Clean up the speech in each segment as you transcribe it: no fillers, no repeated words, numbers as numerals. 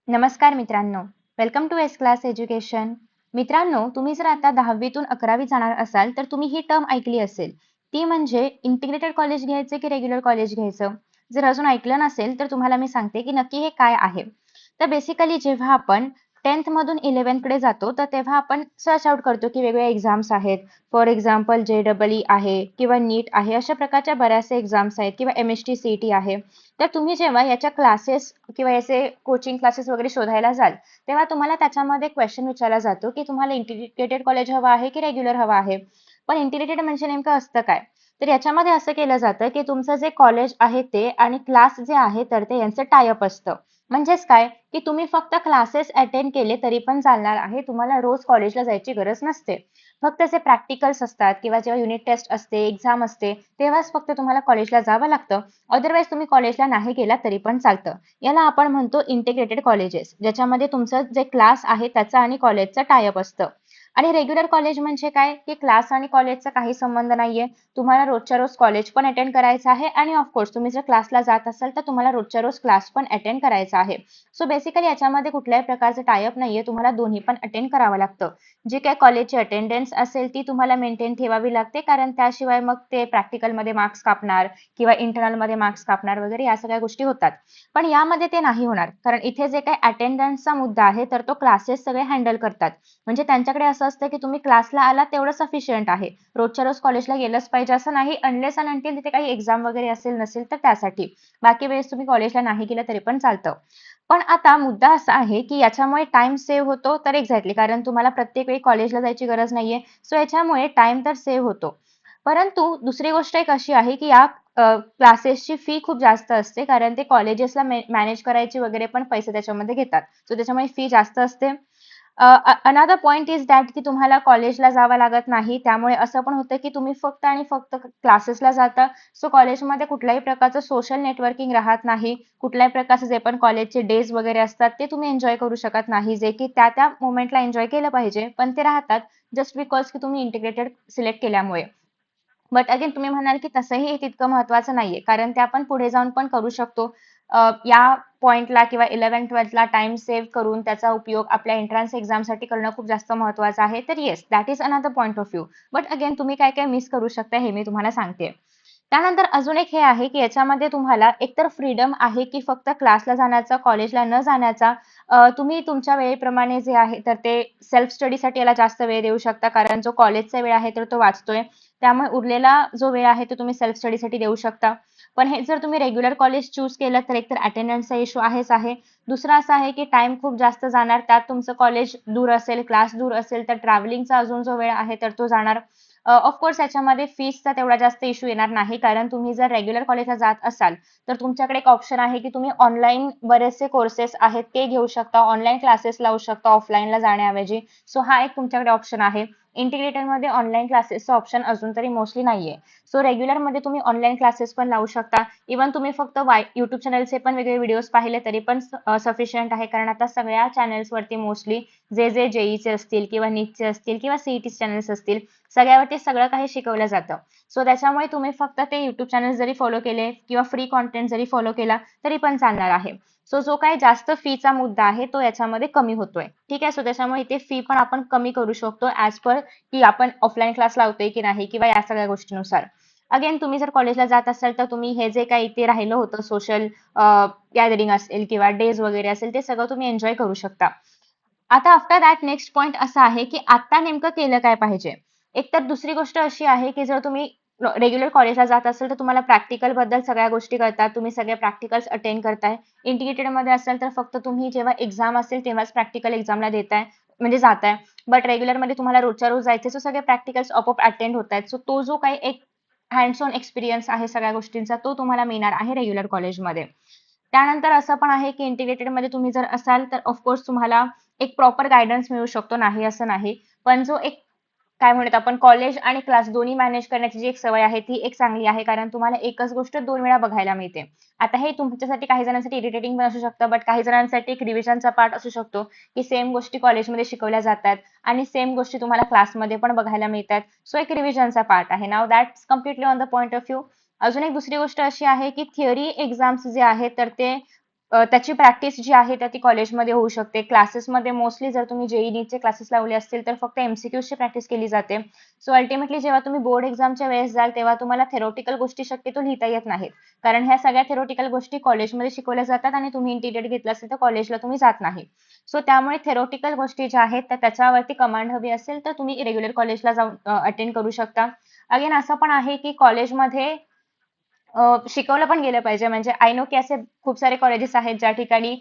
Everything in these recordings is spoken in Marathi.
नमस्कार मित्रांनो, welcome to S class education. मित्रांनो, तुम्ही जर आता 10वीतून 11वी जाणार असाल तर तुम्ही ही टर्म ऐकली असेल. ती म्हणजे इंटिग्रेटेड कॉलेज घ्यायचं की रेग्युलर कॉलेज घ्यायचं. जर अजून ऐकलं नसेल तर तुम्हाला मी सांगते की नक्की हे काय आहे. तर बेसिकली जेव्हा आपण 10th मधून 11th कडे जातो तर तेव्हा आपण सर्च आउट करतो की वेगवेगळे एक्झाम्स आहेत. फॉर एक्झाम्पल JEE आहे किंवा नीट आहे, अशा प्रकारच्या बऱ्याचशा एक्झाम्स आहेत किंवा MST CET आहे. तर तुम्ही जेव्हा याच्या क्लासेस किंवा याचे कोचिंग क्लासेस वगैरे शोधायला जाल, तेव्हा तुम्हाला त्याच्यामध्ये क्वेश्चन विचारला जातो, की तुम्हाला इंटिग्रेटेड कॉलेज हवं आहे की रेग्युलर हवं आहे. पण इंटिग्रेटेड म्हणजे नेमकं असतं काय? तर याच्यामध्ये असं केलं जातं, की तुमचं जे कॉलेज आहे ते आणि क्लास जे आहे तर ते यांचं टाय अप असतं. म्हणजेच काय, की तुम्ही फक्त क्लासेस अटेंड केले तरी पण चालणार आहे. तुम्हाला रोज कॉलेजला जायची गरज नसते. फक्त जे प्रॅक्टिकल्स असतात किंवा जेव्हा युनिट टेस्ट असते, एक्झाम असते, तेव्हाच फक्त तुम्हाला कॉलेजला जावं लागतं. अदरवाईज तुम्ही कॉलेजला नाही गेलात तरी पण चालतं. याला आपण म्हणतो इंटिग्रेटेड कॉलेजेस, ज्याच्यामध्ये तुमचं जे क्लास आहे त्याचा आणि कॉलेजचा टाय अप असतं. आणि रेग्युलर कॉलेज म्हणजे काय, की क्लास आणि कॉलेजचा काही संबंध नाहीये. तुम्हाला रोजच्या रोज कॉलेज पण अटेंड करायचं आहे आणि ऑफकोर्स तुम्ही जर क्लासला जात असाल तर तुम्हाला रोजच्या रोज क्लास पण अटेंड करायचा आहे. सो बेसिकली याच्यामध्ये कुठल्याही प्रकारचं टाय अप नाहीये. तुम्हाला दोन्ही पण अटेंड करावं लागतं. जी काही कॉलेजची अटेंडन्स असेल ती तुम्हाला मेंटेन ठेवावी लागते, कारण त्याशिवाय मग ते प्रॅक्टिकलमध्ये मार्क्स कापणार किंवा इंटरनलमध्ये मार्क्स कापणार वगैरे या सगळ्या गोष्टी होतात. पण यामध्ये ते नाही होणार, कारण इथे जे काही अटेंडन्सचा मुद्दा आहे तर तो क्लासेस सगळे हँडल करतात. म्हणजे त्यांच्याकडे असं असतं की तुम्ही क्लासला आला तेवढं सफिशियंट आहे. रोजच्या रोज कॉलेजला गेलंच पाहिजे असं नाही, अनलेस अँड अंटिल तिथे काही एक्झाम वगैरे असेल नसेल तर त्यासाठी. बाकी वेळेस तुम्ही कॉलेजला नाही गेलं तरी पण चालतं. पण आता मुद्दा असा आहे की याच्यामुळे टाइम सेव्ह होतो, तर एक्झॅक्टली, कारण तुम्हाला प्रत्येक वेळी कॉलेजला जायची गरज नाहीये. सो याच्यामुळे टाइम तर सेव्ह होतो. परंतु दुसरी गोष्ट एक अशी आहे की या क्लासेसची फी खूप जास्त असते, कारण ते कॉलेजेसला मॅनेज करायचे वगैरे पण पैसे त्याच्यामध्ये घेतात. सो त्याच्यामुळे फी जास्त असते. अनदर पॉइंट इज दॅट की तुम्हाला कॉलेजला जावं लागत नाही. त्यामुळे असं पण होतं की तुम्ही फक्त आणि फक्त क्लासेसला जाता. सो कॉलेजमध्ये कुठल्याही प्रकारचं सोशल नेटवर्किंग राहत नाही. कुठल्याही प्रकारचे जे पण कॉलेजचे डेज वगैरे असतात ते तुम्ही एन्जॉय करू शकत नाही. जे की त्या त्या मोमेंटला एन्जॉय केलं पाहिजे, पण ते राहतात जस्ट बिकॉज की तुम्ही इंटिग्रेटेड सिलेक्ट केल्यामुळे. बट अगेन तुम्ही म्हणाल की तसंही तितकं महत्वाचं नाहीये, कारण ते आपण पुढे जाऊन पण करू शकतो. या पॉइंटला किंवा 11th-12th ला टाइम सेव्ह करून त्याचा उपयोग आपल्या एंट्रन्स एक्झामसाठी करणं खूप जास्त महत्वाचं आहे. तर yes, that is another point of view. But again तुम्ही काय काय मिस करू शकता हे मी तुम्हाला सांगते. त्यानंतर अजून एक हे आहे की याच्यामध्ये तुम्हाला एकतर फ्रीडम आहे की फक्त क्लासला जाण्याचा, कॉलेजला न जाण्याचा. तुम्ही तुमच्या वेळेप्रमाणे जे आहे तर ते सेल्फ स्टडीसाठी याला जास्त वेळ देऊ शकता, कारण जो कॉलेजचा वेळ आहे तर तो वाचतोय. त्यामुळे उरलेला जो वेळ आहे तो तुम्ही सेल्फ स्टडीसाठी देऊ शकता. पण हे जर तुम्ही रेग्युलर कॉलेज चूज केलं तर एकतर अटेंडन्सचा इश्यू आहेच आहे. दुसरा असा आहे की टाइम खूप जास्त जाणार. त्यात तुमचं कॉलेज दूर असेल, क्लास दूर असेल तर ट्रॅव्हलिंगचा अजून जो वेळ आहे तर तो जाणार. ऑफकोर्स याच्यामध्ये फीसचा तेवढा जास्त इश्यू येणार नाही, कारण तुम्ही जर रेग्युलर कॉलेजला जात असाल तर तुमच्याकडे एक ऑप्शन आहे की तुम्ही ऑनलाईन बरेचसे कोर्सेस आहेत ते घेऊ शकता, ऑनलाईन क्लासेस लावू शकता ऑफलाईनला जाण्याऐवजी. सो हा एक तुमच्याकडे ऑप्शन आहे. इंटिग्रेटेडमध्ये ऑनलाईन क्लासेसचा ऑप्शन अजून तरी मोस्टली नाहीये. सो रेग्युलरमध्ये तुम्ही ऑनलाईन क्लासेस पण लावू शकता. इव्हन तुम्ही फक्त YouTube चॅनलचे पण वेगळे व्हिडिओज पाहिले तरी पण सफिशियंट आहे, कारण आता सगळ्या चॅनल्सवरती मोस्टली जे JEEचे असतील किंवा नीटचे असतील किंवा CET चॅनल्स असतील, सगळ्यावरती सगळं काही शिकवलं जातं. सो त्याच्यामुळे तुम्ही फक्त ते YouTube चॅनल जरी फॉलो केले किंवा फ्री कॉन्टेंट जरी फॉलो केला तरी पण चालणार आहे. सो जो काही जास्त फीचा मुद्दा आहे तो याच्यामध्ये कमी होतोय. ठीक आहे. सो त्याच्यामुळे इथे फी पण आपण कमी करू शकतो ऍज पर की आपण ऑफलाईन क्लास लावतोय की नाही किंवा या सगळ्या गोष्टीनुसार. अगेन तुम्ही जर कॉलेजला जात असाल तर तुम्ही हे जे काही इथे राहिलं होतं सोशल गॅदरिंग असेल किंवा डेज वगैरे असेल ते सगळं तुम्ही एन्जॉय करू शकता. आता आफ्टर दॅट नेक्स्ट पॉइंट असा आहे की आता नेमकं केलं काय पाहिजे. एकतर दुसरी गोष्ट अशी आहे की जर तुम्ही रेग्युलर कॉलेजला जात असाल तर तुम्हाला प्रॅक्टिकल बद्दल सगळ्या गोष्टी कळतात, तुम्ही सगळे प्रॅक्टिकल्स अटेंड करताय. इंटिग्रेटेड मध्ये असेल तर फक्त तुम्ही जेव्हा एक्झाम असेल तेव्हाच प्रॅक्टिकल एक्झामला देताय, म्हणजे जाताय. बट रेग्युलर मध्ये तुम्हाला रोजच्या रोज जायचे, सो सगळे प्रॅक्टिकल्स आपोआप अटेंड होत आहेत. सो तो जो काही एक हँड्स ऑन एक्सपिरियन्स आहे सगळ्या गोष्टींचा तो तुम्हाला मिळणार आहे रेग्युलर कॉलेजमध्ये. त्यानंतर असं पण आहे की इंटिग्रेटेड मध्ये तुम्ही जर असाल तर ऑफकोर्स तुम्हाला एक प्रॉपर गाईडन्स मिळू शकतो, नाही असं नाही. पण जो एक काय म्हणूयात आपण कॉलेज आणि क्लास दोन्ही मॅनेज करण्याची जी एक सवय आहे ती एक चांगली आहे, कारण तुम्हाला एकच गोष्ट दोन वेळा बघायला मिळते. आता हे तुमच्यासाठी काही जणांसाठी इरिटेटिंग पण असू शकतं, बट काही जणांसाठी एक रिव्हिजनचा पार्ट असू शकतो की सेम गोष्टी कॉलेजमध्ये शिकवल्या जातात आणि सेम गोष्टी तुम्हाला क्लासमध्ये पण बघायला मिळतात. सो एक रिव्हिजनचा पार्ट आहे. Now that's completely on the point of view. अजून एक दुसरी गोष्ट अशी आहे की थिअरी एक्झाम्स जे आहेत तर ते त्याची प्रॅक्टिस जी आहे ती कॉलेजमध्ये होऊ शकते. क्लासेसमध्ये मोस्टली जर तुम्ही जेईई नीटचे क्लासेस लावले असतील तर फक्त एमसीक्यूजची प्रॅक्टिस केली जाते. सो अल्टिमेटली जेव्हा तुम्ही बोर्ड एक्झामच्या वेळेस जाल तेव्हा तुम्हाला थेरॉटिकल गोष्टी शक्यतो लिहिता येत नाहीत. कारण ह्या सगळ्या थेरॉटिकल गोष्टी कॉलेजमध्ये शिकवल्या जातात आणि तुम्ही इंटिग्रेट घेतलं असेल तर कॉलेजला तुम्ही जात नाही. सो त्यामुळे थेरॉटिकल गोष्टी ज्या आहेत तर त्याच्यावरती कमांड हवी असेल तर तुम्ही रेग्युलर कॉलेजला जाऊन अटेंड करू शकता. अगेन असं पण आहे की कॉलेजमध्ये शिकवलं पण गेलं पाहिजे. म्हणजे आय नो की असे खूप सारे कॉलेजेस आहेत ज्या ठिकाणी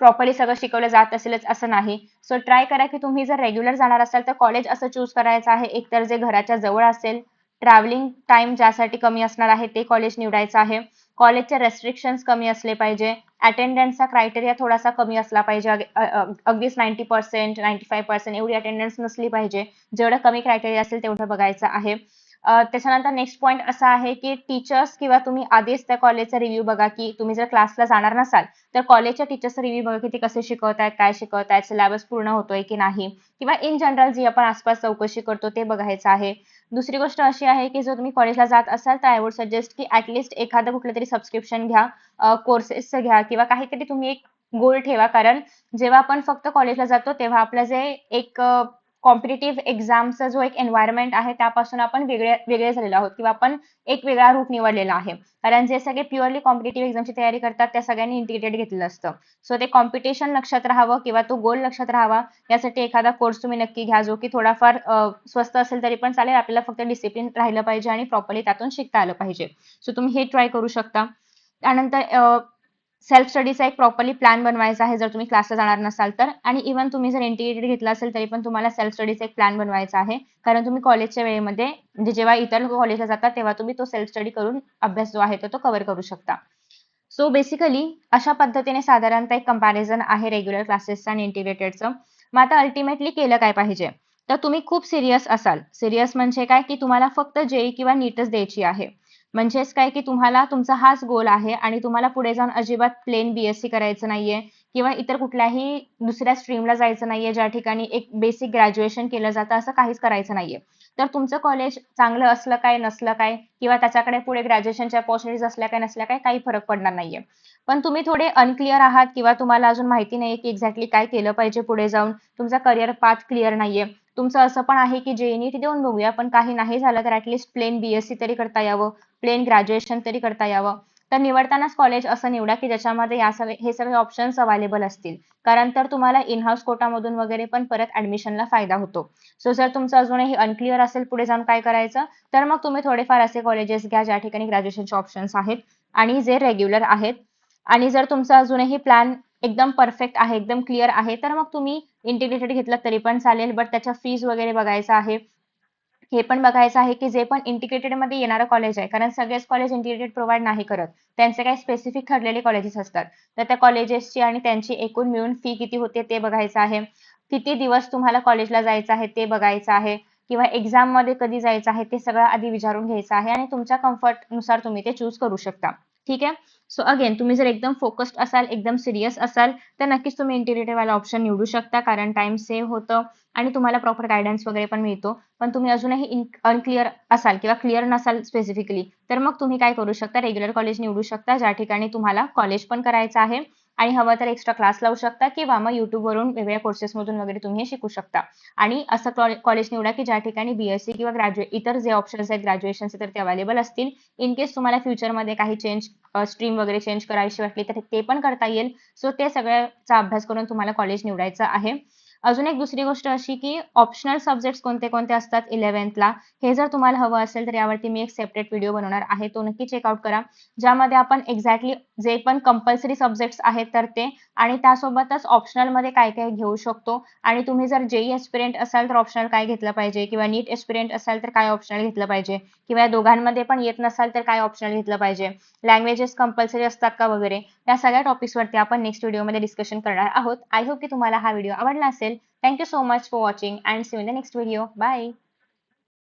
प्रॉपरली सगळं शिकवलं जात असेलच असं नाही. सो ट्राय करा की तुम्ही जर रेग्युलर जाणार असाल तर कॉलेज असं चूज करायचं आहे एकतर जे घराच्या जवळ असेल, ट्रॅव्हलिंग टाइम ज्यासाठी कमी असणार आहे ते कॉलेज निवडायचं आहे. कॉलेजचे रेस्ट्रिक्शन्स कमी असले पाहिजे. अटेंडन्सचा क्रायटेरिया थोडासा कमी असला पाहिजे. अगदीच 90% 95% एवढी अटेंडन्स नसली पाहिजे. जेवढं कमी क्रायटेरिया असेल तेवढं बघायचं आहे. त्याच्यानंतर नेक्स्ट पॉईंट असा आहे की टीचर्स किंवा तुम्ही आधीच त्या कॉलेजचा रिव्ह्यू बघा की तुम्ही जर क्लासला जाणार नसाल तर कॉलेजच्या टीचर्सचा रिव्ह्यू बघा की ते कसे शिकवतायत, काय शिकवतायत, सिलेबस पूर्ण होतोय की नाही किंवा इन जनरल जी आपण आसपास चौकशी करतो ते बघायचं आहे. दुसरी गोष्ट अशी आहे की जर तुम्ही कॉलेजला जात असाल तर आय वुड सजेस्ट की ऍटलिस्ट एखादं कुठलं तरी सबस्क्रिप्शन घ्या, कोर्सेसचं घ्या किंवा काहीतरी तुम्ही एक गोल ठेवा. कारण जेव्हा आपण फक्त कॉलेजला जातो तेव्हा आपलं जे एक कॉम्पिटिटिव्ह एक्झामचा जो एक एन्व्हायरमेंट आहे त्यापासून आपण वेगळे झालेलो आहोत किंवा आपण एक वेगळा रूट निवडलेला आहे. कारण जे सगळे प्युअरली कॉम्पिटिटिव्ह एक्झामची तयारी करतात त्या सगळ्यांनी इंटिग्रेटेड घेतलेलं असतं. सो ते कॉम्पिटिशन लक्षात राहावं किंवा तो गोल लक्षात राहावा यासाठी एखादा कोर्स तुम्ही नक्की घ्या जो की थोडाफार स्वस्त असेल तरी पण चालेल. आपल्याला फक्त डिसिप्लिन राहिलं पाहिजे आणि प्रॉपरली त्यातून शिकता आलं पाहिजे. सो तुम्ही हे ट्राय करू शकता. त्यानंतर सेल्फ स्टडीचा एक प्रॉपरली प्लॅन बनवायचा आहे जर तुम्ही क्लासला जाणार नसाल तर. आणि इव्हन तुम्ही जर इंटिग्रेटेड घेतला असेल तरी पण तुम्हाला सेल्फ स्टडीचा एक प्लॅन बनवायचा आहे. कारण तुम्ही कॉलेजच्या वेळेमध्ये म्हणजे जेव्हा इतर लोक कॉलेजला जातात तेव्हा तुम्ही तो सेल्फ स्टडी करून अभ्यास जो आहे तो कव्हर करू शकता. सो बेसिकली अशा पद्धतीने साधारणतः एक कंपॅरिझन आहे रेग्युलर क्लासेसचं आणि इंटिग्रेटेडचं. मग आता अल्टिमेटली केलं काय पाहिजे? तर तुम्ही खूप सिरियस असाल. सिरियस म्हणजे काय की तुम्हाला फक्त जेईई किंवा नीटच द्यायची आहे. म्हणजेच काय की तुम्हाला तुमचा हाच गोल आहे आणि तुम्हाला पुढे जाऊन अजिबात प्लेन बीएससी करायचं नाहीये किंवा इतर कुठल्याही दुसऱ्या स्ट्रीमला जायचं नाहीये ज्या ठिकाणी एक बेसिक ग्रॅज्युएशन केलं जातं असं काहीच करायचं नाहीये. तर तुमचं कॉलेज चांगलं असलं काय नसलं काय किंवा त्याच्याकडे पुढे ग्रॅज्युएशनच्या अपॉर्च्युनिटीज असल्या काय नसल्या काय काही फरक पडणार नाहीये. पण तुम्ही थोडे अनक्लिअर आहात किंवा तुम्हाला अजून माहिती नाहीये की एक्झॅक्टली काय केलं पाहिजे पुढे जाऊन, तुमचा करिअर पाथ क्लिअर नाहीये. तुमचं असं पण आहे की जेईई नीट देऊन बघूया पण काही नाही झालं तर ऍटलीस्ट प्लेन बीएससी तरी करता यावं, प्लेन ग्रॅज्युएशन तरी करता यावं. तर निवडतानाच कॉलेज असं निवडा की ज्याच्यामध्ये हे सगळे ऑप्शन्स अवेलेबल असतील. कारण तर तुम्हाला इन हाऊस कोटामधून वगैरे पण परत ऍडमिशनला फायदा होतो. सो जर तुमचं अजूनही अनक्लिअर असेल पुढे जाऊन काय करायचं तर मग तुम्ही थोडेफार असे कॉलेजेस घ्या ज्या ठिकाणी ग्रॅज्युएशनचे ऑप्शन्स आहेत आणि जे रेग्युलर आहेत. आणि जर तुमचा अजूनही प्लॅन एकदम परफेक्ट आहे, एकदम क्लिअर आहे तर मग तुम्ही इंटिग्रेटेड घेतलं तरी पण चालेल. बट त्याच्या फीज वगैरे बघायचं आहे. हे पण बघायचं आहे की जे पण इंटिग्रेटेड मध्ये येणारं कॉलेज आहे कारण सगळेच कॉलेज इंटिग्रेटेड प्रोव्हाइड नाही करत. त्यांचे काही स्पेसिफिक ठरलेले कॉलेजेस असतात. तर त्या कॉलेजेसची आणि त्यांची एकूण मिळून फी किती होते ते बघायचं आहे. किती दिवस तुम्हाला कॉलेजला जायचं आहे ते बघायचं आहे किंवा एक्झाम मध्ये कधी जायचं आहे ते सगळं आधी विचारून घ्यायचं आहे आणि तुमच्या कम्फर्ट नुसार तुम्ही ते चूज करू शकता. ठीक आहे. सो अगेन तुम्ही जर एकदम फोकस्ड असाल, एकदम सिरियस असाल तर नक्कीच तुम्ही इंटिग्रेटेड वाला ऑप्शन निवडू शकता कारण टाइम सेव्ह होतं आणि तुम्हाला प्रॉपर गायडन्स वगैरे पण मिळतो. पण तुम्ही अजूनही अनक्लिअर असाल किंवा क्लिअर नसाल स्पेसिफिकली तर मग तुम्ही काय करू शकता रेग्युलर कॉलेज निवडू शकता ज्या ठिकाणी तुम्हाला कॉलेज पण करायचं आहे आणि हवं तर एक्स्ट्रा क्लास लावू शकता किंवा मग युट्यूबवरून वेगवेगळ्या कोर्सेसमधून वगैरे तुम्ही हे शिकू शकता. आणि असं कॉलेज निवडा की ज्या ठिकाणी बीएससी किंवा इतर जे ऑप्शन्स आहेत ग्रॅज्युएशनचे तर ते अवेलेबल असतील. इन केस तुम्हाला फ्युचरमध्ये काही स्ट्रीम वगैरे चेंज करायची वाटली तर ते पण करता येईल. सो ते सगळ्याचा अभ्यास करून तुम्हाला कॉलेज निवडायचं आहे. अजून एक दुसरी गोष्ट अशी की ऑप्शनल सब्जेक्ट्स कोणते कोणते असतात 11th हे जर तुम्हाला हवं असेल तर यावरती मी एक सेपरेट व्हिडिओ बनवणार आहे. तो नक्की चेकआउट करा. ज्यामध्ये आपण एक्झॅक्टली जे पण कंपल्सरी सब्जेक्ट्स आहेत तर ते आणि त्यासोबतच ऑप्शनल मध्ये काय काय घेऊ शकतो आणि तुम्ही जर जेईई एस्पिरंट असाल तर ऑप्शनल काय घेतलं पाहिजे किंवा नीट एस्पिरंट असाल तर काय ऑप्शनल घेतलं पाहिजे किंवा या दोघांमध्ये पण येत नसाल तर काय ऑप्शनल घेतलं पाहिजे, लँग्वेजेस कंपल्सरी असतात का वगैरे या सगळ्या टॉपिक्सवरती आपण नेक्स्ट व्हिडिओमध्ये डिस्कशन करणार आहोत. आय होप की तुम्हाला हा व्हिडिओ आवडला असेल. Thank you so much for watching and see you in the next video. Bye.